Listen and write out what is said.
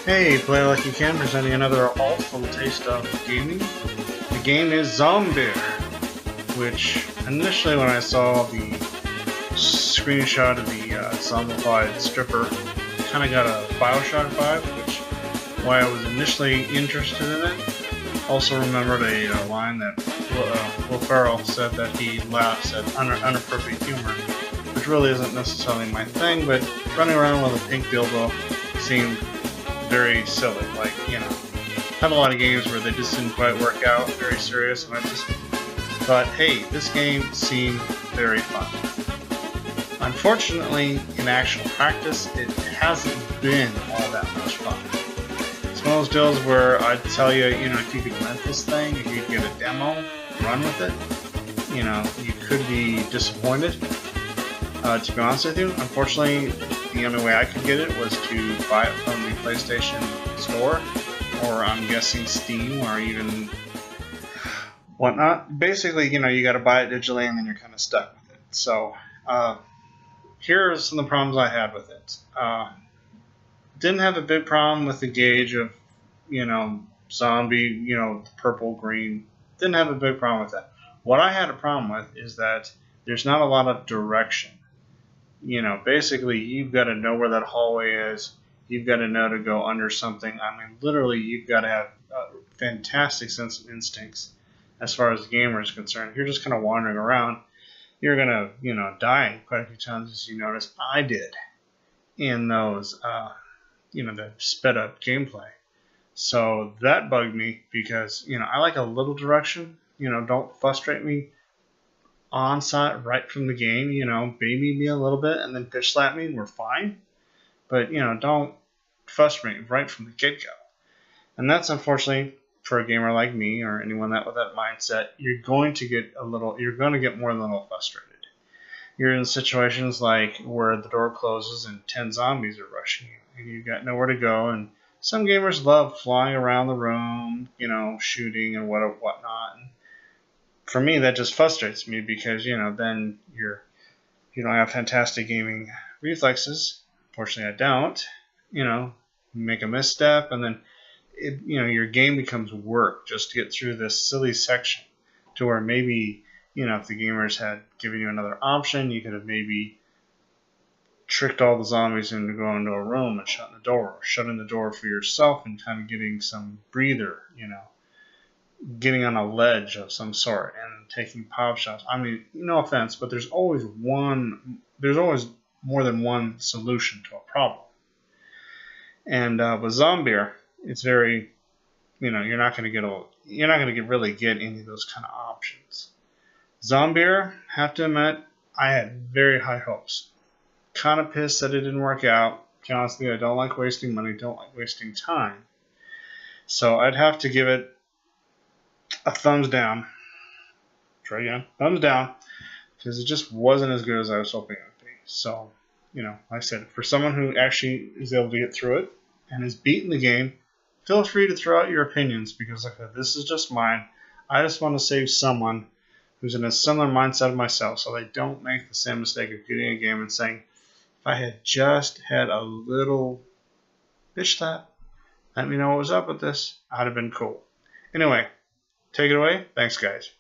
Hey, PLAYLIKEUCAN presenting another awful taste of gaming. The game is Zombeer, which initially when I saw the screenshot of the zombified stripper, kind of got a Bioshock vibe, which why I was initially interested in it. Also remembered a line that Will Ferrell said that he laughs at inappropriate humor, which really isn't necessarily my thing, but running around with a pink dildo seemed very silly. Like, you know, had a lot of games where they just didn't quite work out, very serious, and I just thought, hey, this game seemed very fun. Unfortunately, in actual practice, it hasn't been all that much fun. It's one of those deals where I'd tell you, you know, if you could rent this thing, if you could get a demo, run with it, you know, you could be disappointed. To be honest with you, unfortunately, the only way I could get it was to buy it from the PlayStation Store, or I'm guessing Steam, or even whatnot. Basically, you know, you got to buy it digitally, and then you're kind of stuck with it. So, here are some of the problems I had with it. Didn't have a big problem with the gauge of, you know, zombie, you know, purple, green. Didn't have a big problem with that. What I had a problem with is that there's not a lot of direction. You know, basically, you've got to know where that hallway is. You've got to know to go under something. I mean, literally, you've got to have a fantastic sense of instincts as far as the gamer is concerned. If you're just kind of wandering around, you're going to, you know, die quite a few times, as you notice I did in those, you know, the sped up gameplay. So that bugged me because, you know, I like a little direction. You know, don't frustrate me onset right from the game, you know, baby me a little bit and then bitch slap me, we're fine. But, you know, don't frustrate me right from the get-go. And that's unfortunately for a gamer like me or anyone that with that mindset, you're going to get more than a little frustrated. You're in situations like where the door closes and 10 zombies are rushing you and you've got nowhere to go, and some gamers love flying around the room, you know, shooting and whatnot. And for me, that just frustrates me because, you know, then you don't have fantastic gaming reflexes. Fortunately, I don't. You know, make a misstep, and then you know, your game becomes work just to get through this silly section. To where maybe, you know, if the gamers had given you another option, you could have maybe tricked all the zombies into going into a room and shutting the door for yourself and kind of getting some breather, you know, getting on a ledge of some sort and taking pop shots. I mean, no offense, but there's always more than one solution to a problem. And with Zombeer, it's very, you know, you're not going to really get any of those kind of options. Zombeer, have to admit, I had very high hopes. Kind of pissed that it didn't work out. Honestly, I don't like wasting money, don't like wasting time. So I'd have to give it a thumbs down. Try again. Thumbs down. Because it just wasn't as good as I was hoping it would be. So, you know, like I said, for someone who actually is able to get through it and has beaten the game, feel free to throw out your opinions because, like I said, this is just mine. I just want to save someone who's in a similar mindset of myself so they don't make the same mistake of getting a game and saying, if I had just had a little bitch slap, let me know what was up with this, I'd have been cool. Anyway, take it away. Thanks, guys.